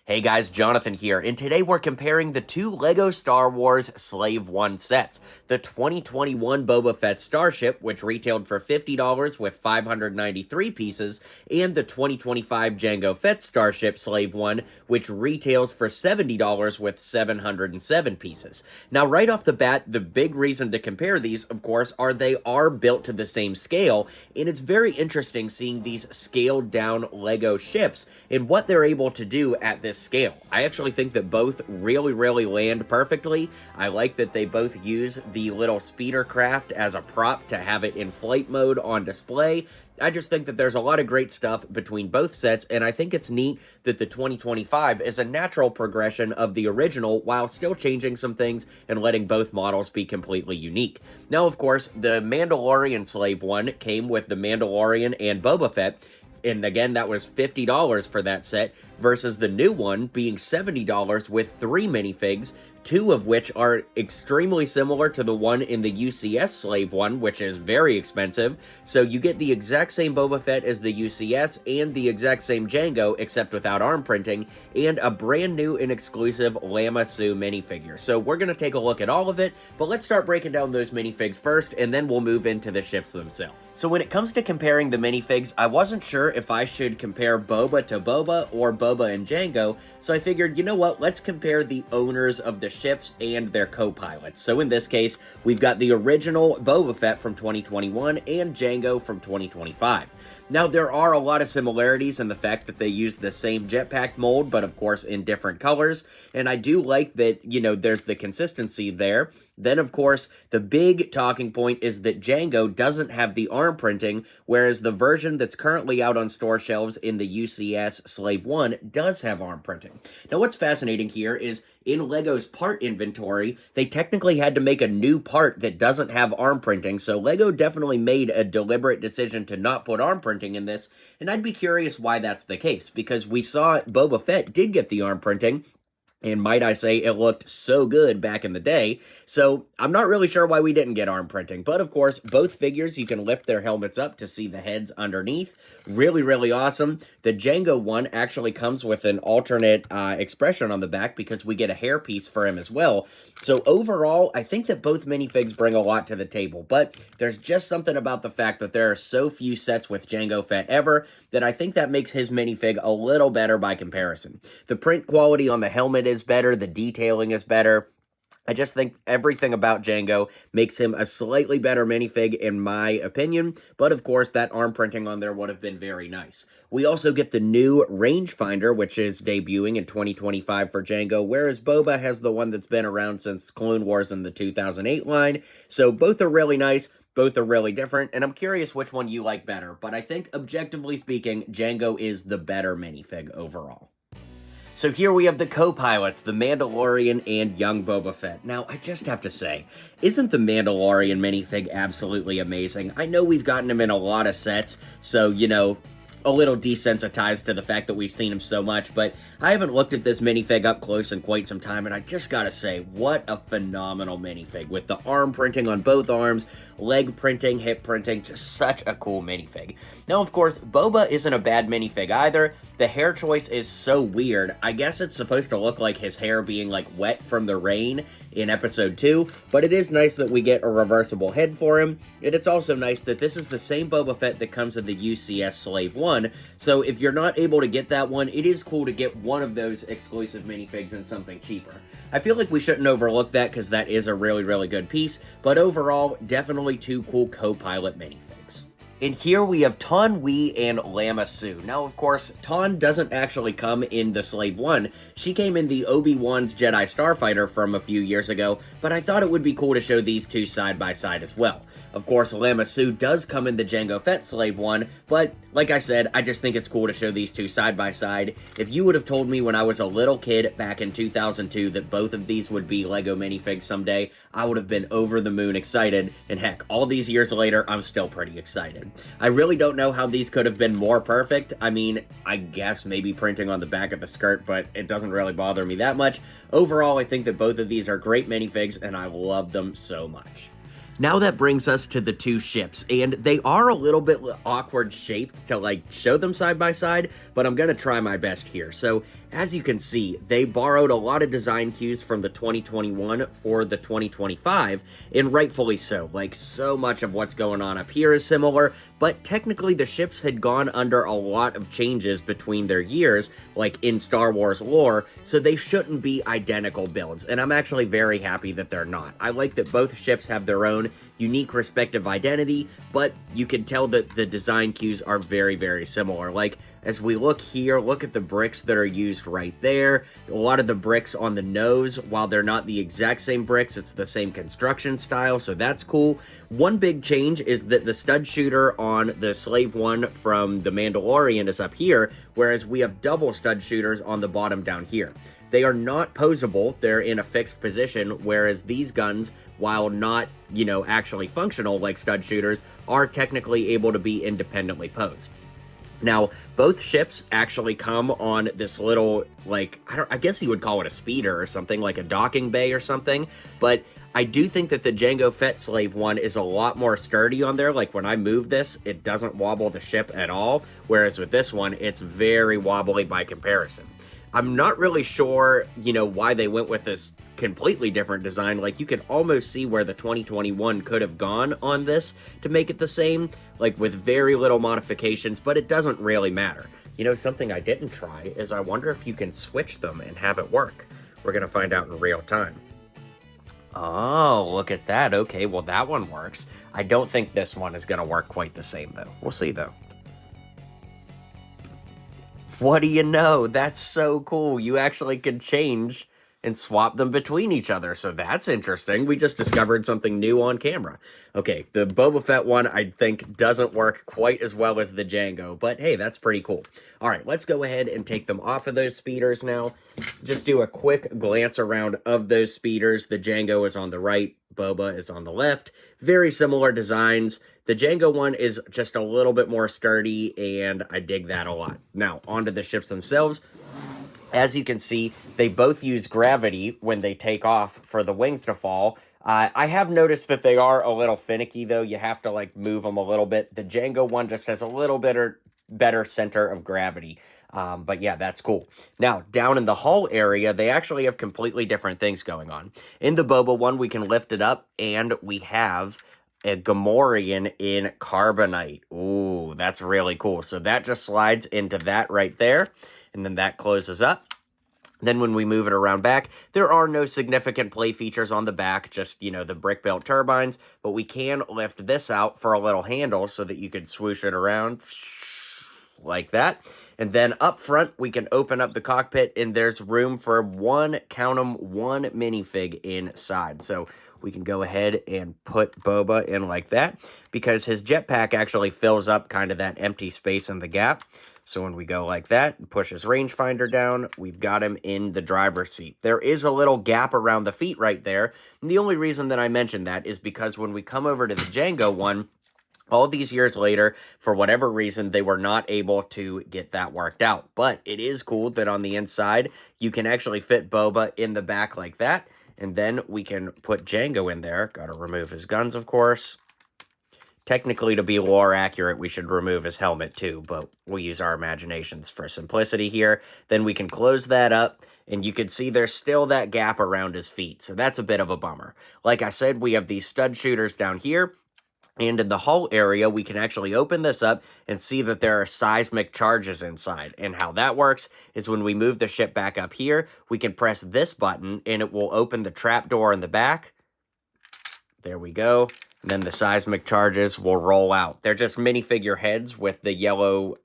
Hey guys, Jonathan here, and today we're comparing the two LEGO Star Wars Slave One sets. The 2021 Boba Fett Starship, which retailed for $50 with 593 pieces, and the 2025 Jango Fett Starship Slave One, which retails for $70 with 707 pieces. Now, right off the bat, the big reason to compare these, of course, are they are built to the same scale, and it's very interesting seeing these scaled down LEGO ships and what they're able to do at this scale. I actually think that both really land perfectly. I like that they both use the little speeder craft as a prop to have it in flight mode on display. I just think that there's a lot of great stuff between both sets, and I think it's neat that the 2025 is a natural progression of the original while still changing some things and letting both models be completely unique. Now, of course, the Mandalorian Slave One came with the Mandalorian and Boba Fett, and again, that was $50 for that set, versus the new one being $70 with 3 minifigs, 2 of which are extremely similar to the one in the UCS Slave One, which is very expensive. So you get the exact same Boba Fett as the UCS and the exact same Jango, except without arm printing, and a brand new and exclusive Lama Su minifigure. So we're going to take a look at all of it, but let's start breaking down those minifigs first, and then we'll move into the ships themselves. So when it comes to comparing the minifigs, I wasn't sure if I should compare Boba to Boba or Boba and Jango, so I figured, you know what, let's compare the owners of the ships and their co-pilots. So in this case, we've got the original Boba Fett from 2021 and Jango from 2025. Now, there are a lot of similarities in the fact that they use the same jetpack mold, but of course in different colors, and I do like that, you know, there's the consistency there. Then, of course, the big talking point is that Jango doesn't have the arm printing, whereas the version that's currently out on store shelves in the UCS Slave One does have arm printing. Now, what's fascinating here is in LEGO's part inventory, they technically had to make a new part that doesn't have arm printing, so LEGO definitely made a deliberate decision to not put arm printing in this, and I'd be curious why that's the case, because we saw Boba Fett did get the arm printing, and might I say, it looked so good back in the day, so I'm not really sure why we didn't get arm printing. But of course, both figures, you can lift their helmets up to see the heads underneath. Really awesome. The Jango one actually comes with an alternate expression on the back because we get a hairpiece for him as well. So overall, I think that both minifigs bring a lot to the table, but there's just something about the fact that there are so few sets with Jango Fett ever that I think that makes his minifig a little better by comparison. The print quality on the helmet is better, the detailing is better. I just think everything about Jango makes him a slightly better minifig in my opinion, but of course that arm printing on there would have been very nice. We also get the new rangefinder, which is debuting in 2025 for Jango, whereas Boba has the one that's been around since Clone Wars in the 2008 line, so both are really nice. Both are really different, and I'm curious which one you like better, but I think, objectively speaking, Jango is the better minifig overall. So here we have the co-pilots, the Mandalorian and young Boba Fett. Now, I just have to say, isn't the Mandalorian minifig absolutely amazing? I know we've gotten him in a lot of sets, so, you know, a little desensitized to the fact that we've seen him so much, but I haven't looked at this minifig up close in quite some time, and I just gotta say, what a phenomenal minifig, with the arm printing on both arms, leg printing, hip printing, just such a cool minifig. Now, of course, Boba isn't a bad minifig either. The hair choice is so weird. I guess it's supposed to look like his hair being, like, wet from the rain in episode 2, but it is nice that we get a reversible head for him, and it's also nice that this is the same Boba Fett that comes in the UCS Slave One, so if you're not able to get that one, it is cool to get one of those exclusive minifigs and something cheaper. I feel like we shouldn't overlook that because that is a really good piece, but overall, definitely two cool co-pilot minifigs. And here we have Taun We and Lama Su. Now, of course, Taun doesn't actually come in the Slave One. She came in the Obi-Wan's Jedi Starfighter from a few years ago, but I thought it would be cool to show these two side by side as well. Of course, Lama Su does come in the Jango Fett Slave One, but like I said, I just think it's cool to show these two side by side. If you would have told me when I was a little kid back in 2002 that both of these would be LEGO minifigs someday, I would have been over the moon excited, and heck, all these years later, I'm still pretty excited. I really don't know how these could have been more perfect. I mean, I guess maybe printing on the back of the skirt, but it doesn't really bother me that much. Overall, I think that both of these are great minifigs, and I love them so much. Now that brings us to the two ships, and they are a little bit awkward shaped to like show them side by side, but I'm gonna try my best here. So as you can see, they borrowed a lot of design cues from the 2021 for the 2025, and rightfully so. Like, so much of what's going on up here is similar, but technically the ships had gone under a lot of changes between their years, like in Star Wars lore, so they shouldn't be identical builds, and I'm actually very happy that they're not. I like that both ships have their own unique respective identity, but you can tell that the design cues are very, very similar. Like, as we look here, look at the bricks that are used right there. A lot of the bricks on the nose, while they're not the exact same bricks, it's the same construction style, so that's cool. One big change is that the stud shooter on the Slave One from The Mandalorian is up here, whereas we have double stud shooters on the bottom down here. They are not posable, they're in a fixed position, whereas these guns, while not, you know, actually functional like stud shooters, are technically able to be independently posed. Now, both ships actually come on this little, like, I guess you would call it a speeder or something, like a docking bay or something, but I do think that the Jango Fett Slave One is a lot more sturdy on there. Like, when I move this, it doesn't wobble the ship at all, whereas with this one, it's very wobbly by comparison. I'm not really sure, you know, why they went with this completely different design. Like, you could almost see where the 2021 could have gone on this to make it the same, like with very little modifications, but it doesn't really matter. You know, something I didn't try is I wonder if you can switch them and have it work. We're going to find out in real time. Oh, look at that. Okay, well, that one works. I don't think this one is going to work quite the same, though. We'll see, though. What do you know? That's so cool. You actually can change and swap them between each other, so that's interesting. We just discovered something new on camera. Okay, the Boba Fett one, I think, doesn't work quite as well as the Jango, but hey, that's pretty cool. All right, let's go ahead and take them off of those speeders now. Just do a quick glance around of those speeders. The Jango is on the right, Boba is on the left. Very similar designs. The Jango one is just a little bit more sturdy, and I dig that a lot. Now, onto the ships themselves. As you can see, they both use gravity when they take off for the wings to fall. I have noticed that they are a little finicky, though. You have to, like, move them a little bit. The Jango one just has a little better center of gravity. But yeah, that's cool. Now, down in the hull area, they actually have completely different things going on. In the Boba one, we can lift it up, and we have a Gamorrean in carbonite. Ooh, that's really cool. So that just slides into that right there, and then that closes up. Then when we move it around back, there are no significant play features on the back, just, you know, the brick-built turbines, but we can lift this out for a little handle so that you could swoosh it around like that. And then up front, we can open up the cockpit, and there's room for one, count 'em, one minifig inside. So we can go ahead and put Boba in like that, because his jetpack actually fills up kind of that empty space in the gap. So when we go like that and push his rangefinder down, we've got him in the driver's seat. There is a little gap around the feet right there, and the only reason that I mentioned that is because when we come over to the Jango one, all these years later, for whatever reason, they were not able to get that worked out. But it is cool that on the inside, you can actually fit Boba in the back like that, and then we can put Jango in there. Got to remove his guns, of course. Technically, to be lore accurate, we should remove his helmet too, but we'll use our imaginations for simplicity here. Then we can close that up, and you can see there's still that gap around his feet, so that's a bit of a bummer. Like I said, we have these stud shooters down here, and in the hull area, we can actually open this up and see that there are seismic charges inside. And how that works is when we move the ship back up here, we can press this button, and it will open the trapdoor in the back. There we go. And then the seismic charges will roll out. They're just minifigure heads with the yellow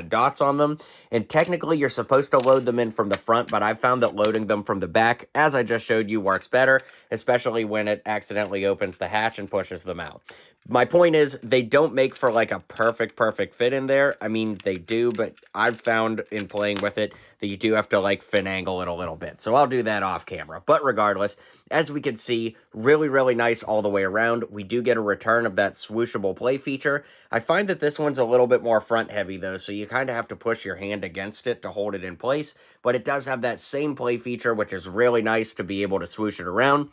dots on them. And technically, you're supposed to load them in from the front, but I've found that loading them from the back, as I just showed you, works better, especially when it accidentally opens the hatch and pushes them out. My point is, they don't make for like a perfect fit in there. I mean, they do, but I've found in playing with it that you do have to like finagle it a little bit. So I'll do that off camera. But regardless, as we can see, really, really nice all the way around. We do get a return of that swooshable play feature. I find that this one's a little bit more front heavy though, so you kind of have to push your hand against it to hold it in place. But it does have that same play feature, which is really nice to be able to swoosh it around.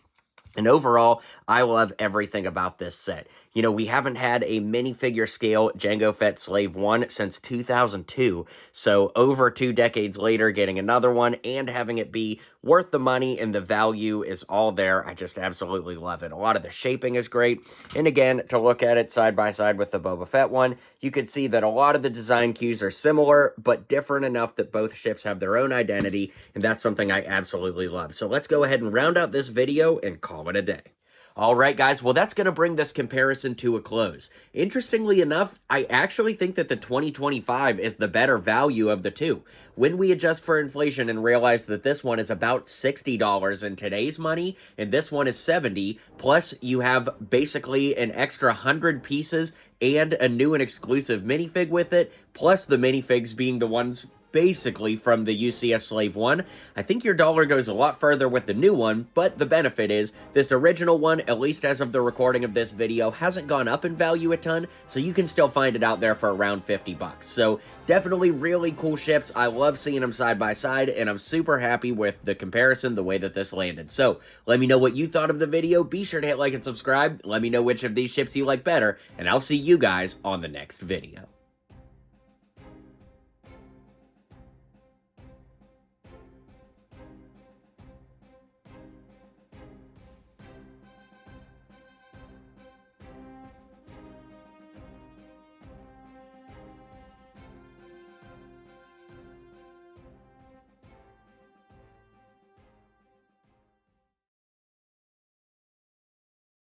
And overall, I love everything about this set. You know, we haven't had a minifigure scale Jango Fett Slave 1 since 2002, so over 2 decades later, getting another one and having it be worth the money and the value is all there. I just absolutely love it. A lot of the shaping is great, and again, to look at it side by side with the Boba Fett one, you can see that a lot of the design cues are similar, but different enough that both ships have their own identity, and that's something I absolutely love. So let's go ahead and round out this video and call it a day. Alright guys, well that's going to bring this comparison to a close. Interestingly enough, I actually think that the 2025 is the better value of the two. When we adjust for inflation and realize that this one is about $60 in today's money, and this one is $70, plus you have basically an extra 100 pieces and a new and exclusive minifig with it, plus the minifigs being the ones basically from the UCS Slave 1. I think your dollar goes a lot further with the new one, but the benefit is this original one, at least as of the recording of this video, hasn't gone up in value a ton, so you can still find it out there for around 50 bucks. So definitely really cool ships. I love seeing them side by side, and I'm super happy with the comparison, the way that this landed. So let me know what you thought of the video. Be sure to hit like and subscribe. Let me know which of these ships you like better, and I'll see you guys on the next video.